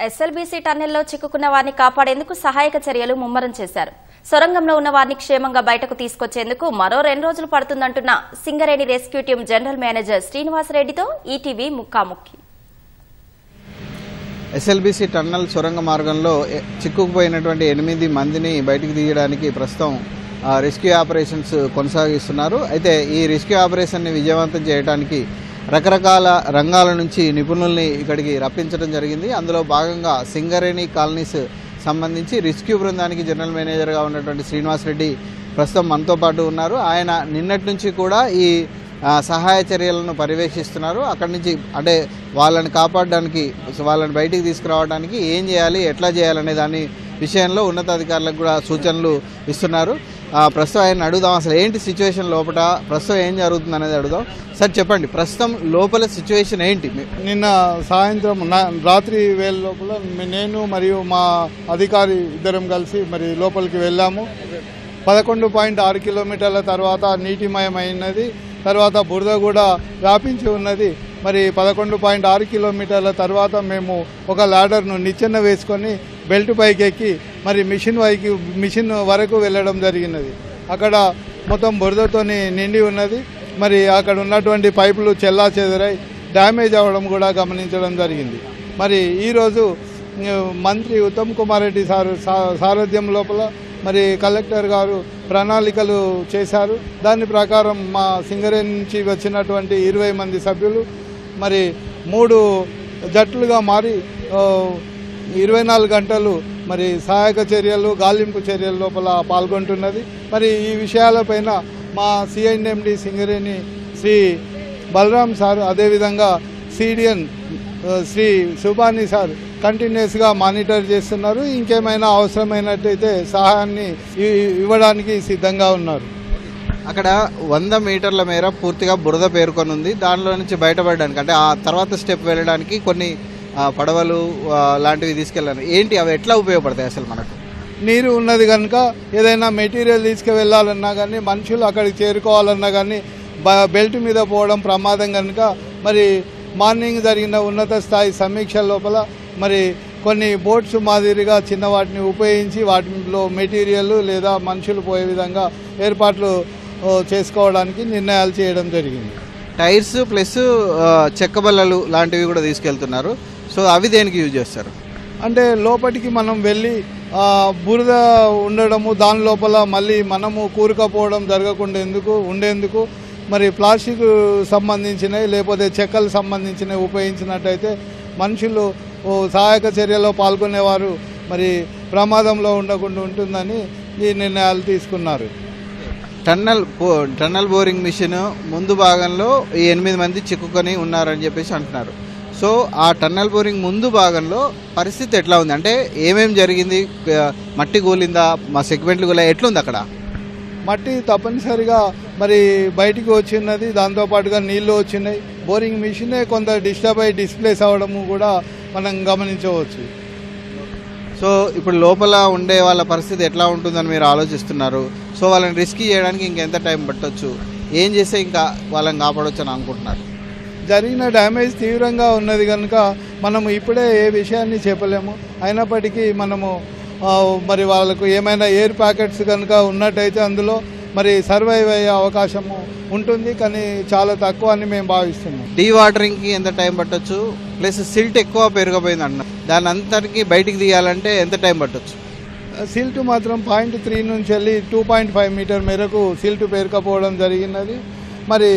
SLBC టన్నెల్లో చిక్కుకున్న వారిని కాపాడేందుకు సహాయక చర్యలు ముమ్మరం చేశారు. సొరంగంలో ఉన్న వారిని క్షేమంగా బయటకు తీసుకొచ్చేందుకు మరో 2 రోజులు పడుతుందంటున్న Singareni rescue team general manager శ్రీనివాసరెడ్డితో ఈటీవీ ముఖాముఖి. ఎస్ఎల్బీసీ టన్నల్ సొరంగ మార్గంలో చిక్కుకుపోయినటువంటి 8 మందిని బయటికి తీయడానికి ప్రస్తుతం రెస్క్యూ ఆపరేషన్స్ కొనసాగిస్తున్నారు. అయితే ఈ రెస్క్యూ ఆపరేషన్ని విజయవంతం చేయడానికి రకరకాల రంగాల నుంచి నిపుణుల్ని ఇక్కడికి రప్పించడం జరిగింది. అందులో భాగంగా సింగరేణి కాలనీస్ సంబంధించి రెస్క్యూ బృందానికి జనరల్ మేనేజర్గా ఉన్నటువంటి శ్రీనివాసరెడ్డి ప్రస్తుతం మనతో పాటు ఉన్నారు. ఆయన నిన్నటి నుంచి కూడా ఈ సహాయ చర్యలను పర్యవేక్షిస్తున్నారు. అక్కడి నుంచి అంటే వాళ్ళని కాపాడడానికి, వాళ్ళని బయటికి తీసుకురావడానికి ఏం చేయాలి, ఎట్లా చేయాలనే దాని విషయంలో ఉన్నతాధికారులకు కూడా సూచనలు ఇస్తున్నారు. ప్రస్తుతం ఆయన అడుగుదాం, అసలు ఏంటి సిచ్యువేషన్ లోపల, ప్రస్తుతం ఏం జరుగుతుంది అనేది అడుగుదాం. సార్ చెప్పండి, ప్రస్తుతం లోపల సిచ్యువేషన్ ఏంటి? నిన్న సాయంత్రం రాత్రి వేళ లోపల నేను మరియు మా అధికారి ఇద్దరం కలిసి మరి లోపలికి వెళ్ళాము. 11.6 కిలోమీటర్ల తర్వాత నీటిమయమైనది, తర్వాత బురద కూడా వ్యాపించి ఉన్నది. మరి 11.6 కిలోమీటర్ల తర్వాత మేము ఒక ల్యాడర్ను నిచ్చెన వేసుకొని బెల్ట్ పైకి ఎక్కి మరి మిషన్ వరకు వెళ్ళడం జరిగినది. అక్కడ మొత్తం బురదతోని నిండి ఉన్నది. మరి అక్కడ ఉన్నటువంటి పైపులు చెల్లా చెదరై డ్యామేజ్ అవ్వడం కూడా గమనించడం జరిగింది. మరి ఈరోజు మంత్రి ఉత్తమ్ కుమార్ రెడ్డి సారథ్యం లోపల మరి కలెక్టర్ గారు ప్రణాళికలు చేశారు. దాని ప్రకారం మా సింగరేణి నుంచి వచ్చినటువంటి 20 మంది సభ్యులు మరి 3 జట్లుగా మారి 24 గంటలు మరి సహాయక చర్యలు, గాలింపు చర్యల లోపల పాల్గొంటున్నది. మరి ఈ విషయాలపైన మా సిఐఎండి సింగరేణి శ్రీ బలరాం సార్, అదేవిధంగా సిడిఎన్ శ్రీ సుబాని సార్ కంటిన్యూస్గా మానిటర్ చేస్తున్నారు. ఇంకేమైనా అవసరమైనట్టయితే సహాయాన్ని ఇవ్వడానికి సిద్ధంగా ఉన్నారు. అక్కడ 100 మీటర్ల మేర పూర్తిగా బురద పేరుకొని ఉంది. దానిలో నుంచి బయటపడడానికి, అంటే ఆ తర్వాత స్టెప్ వెళ్ళడానికి కొన్ని పడవలు లాంటివి తీసుకెళ్ళాను. ఏంటి అవి ఎట్లా ఉపయోగపడతాయి? అసలు మనకు నీరు ఉన్నది కనుక ఏదైనా మెటీరియల్ తీసుకువెళ్ళాలన్నా కానీ, మనుషులు అక్కడికి చేరుకోవాలన్నా కానీ బెల్ట్ మీద పోవడం ప్రమాదం కనుక మరి మార్నింగ్ జరిగిన ఉన్నత స్థాయి సమీక్ష లోపల మరి కొన్ని బోట్స్ మాదిరిగా చిన్న వాటిని ఉపయోగించి వాటిలో మెటీరియల్ లేదా మనుషులు పోయే విధంగా ఏర్పాట్లు చేసుకోవడానికి నిర్ణయాలు చేయడం జరిగింది. టైర్స్ ప్లస్ చెక్క బల్లలు లాంటివి కూడా తీసుకెళ్తున్నారు. సో అవి దేనికి యూజ్ చేస్తారు? అంటే లోపలికి మనం వెళ్ళి బురద ఉండడము, దాని లోపల మళ్ళీ మనము కూరుకపోవడం జరగకుండా ఉండేందుకు మరి ప్లాస్టిక్ సంబంధించినవి లేకపోతే చెక్కలు సంబంధించినవి ఉపయోగించినట్టయితే మనుషులు సహాయక చర్యలో పాల్గొనేవారు మరి ప్రమాదంలో ఉండకుండా ఉంటుందని ఈ నిర్ణయాలు తీసుకున్నారు. టన్నల్ బోరింగ్ మిషన్ ముందు భాగంలో ఈ 8 మంది చిక్కుకొని ఉన్నారని చెప్పేసి అంటున్నారు. సో ఆ టన్నల్ బోరింగ్ ముందు భాగంలో పరిస్థితి ఎట్లా ఉంది? అంటే ఏమేమి జరిగింది? మట్టి కూలిందా, మా సెగ్మెంట్లు కూడా ఎట్లుంది? అక్కడ మట్టి తప్పనిసరిగా మరి బయటికి వచ్చినది, దాంతోపాటుగా నీళ్లు వచ్చినాయి. బోరింగ్ మిషనే కొంత డిస్ప్లేస్ అవ్వడము కూడా మనం గమనించవచ్చు. సో ఇప్పుడు లోపల ఉండే వాళ్ళ పరిస్థితి ఎట్లా ఉంటుందని మీరు ఆలోచిస్తున్నారు? సో వాళ్ళని రెస్క్యూ చేయడానికి ఇంకెంత టైం పట్టవచ్చు? ఏం చేస్తే ఇంకా వాళ్ళని కాపాడవచ్చు అని అనుకుంటున్నారు? జరిగిన డ్యామేజ్ తీవ్రంగా ఉన్నది కనుక మనము ఇప్పుడే ఏ విషయాన్ని చెప్పలేము. అయినప్పటికీ మనము మరి వాళ్ళకు ఏమైనా ఎయిర్ ప్యాకెట్స్ కనుక ఉన్నట్టయితే అందులో మరి సర్వైవ్ అయ్యే అవకాశము ఉంటుంది, కానీ చాలా తక్కువ అని మేము భావిస్తున్నాం. డీవాటరింగ్కి ఎంత టైం పట్టవచ్చు? ప్లస్ సిల్ట్ ఎక్కువ పెరిగిపోయింది అన్న, దాని అంతటికి బయటికి తీయాలంటే ఎంత టైం పట్టవచ్చు? సిల్ట్ మాత్రం 0.3 నుంచి వెళ్ళి 2.5 మీటర్ మేరకు సిల్ట్ పేరుకపోవడం జరిగినది. మరి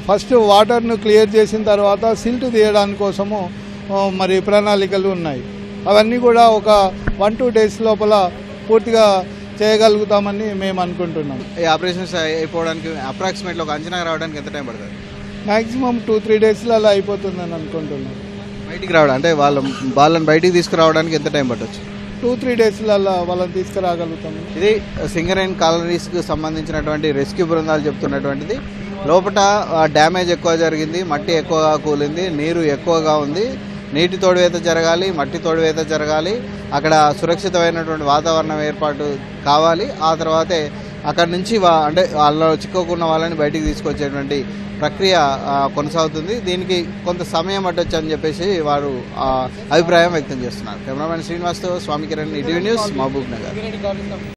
ఫస్ట్ వాటర్ను క్లియర్ చేసిన తర్వాత సిల్ట్ తీయడానికి కోసము మరి ప్రణాళికలు ఉన్నాయి. అవన్నీ కూడా ఒక 1-2 డేస్ లోపల పూర్తిగా చేయగలుగుతామని మేము అనుకుంటున్నాం. ఈ ఆపరేషన్స్ అయిపోవడానికి అప్రాక్సిమేట్లీ ఒక అంచనా రావడానికి ఎంత టైం పడుతుంది? మ్యాక్సిమం 2-3 డేస్లో అలా అయిపోతుందని అనుకుంటున్నాం. బయటికి రావడం అంటే వాళ్ళని బయటికి తీసుకురావడానికి ఎంత టైం పట్టవచ్చు? 2-3 డేస్లలో వాళ్ళని తీసుకురాగలుగుతాము. ఇది సింగరేణి కాలనీస్కి సంబంధించినటువంటి రెస్క్యూ బృందాలు చెప్తున్నటువంటిది. లోపల డ్యామేజ్ ఎక్కువ జరిగింది, మట్టి ఎక్కువగా కూలింది, నీరు ఎక్కువగా ఉంది. నీటి తోడువేత జరగాలి, మట్టి తోడువేత జరగాలి, అక్కడ సురక్షితమైనటువంటి వాతావరణం ఏర్పాటు కావాలి. ఆ తర్వాతే అక్కడి నుంచి అంటే వాళ్ళలో చిక్కుకున్న వాళ్ళని బయటికి తీసుకొచ్చేటువంటి ప్రక్రియ కొనసాగుతుంది. దీనికి కొంత సమయం పట్టొచ్చు అని చెప్పేసి వారు అభిప్రాయం వ్యక్తం చేస్తున్నారు. కెమెరామెన్ శ్రీనివాస్తో స్వామి కిరణ్, ఈటీవీ న్యూస్, మహబూబ్ నగర్.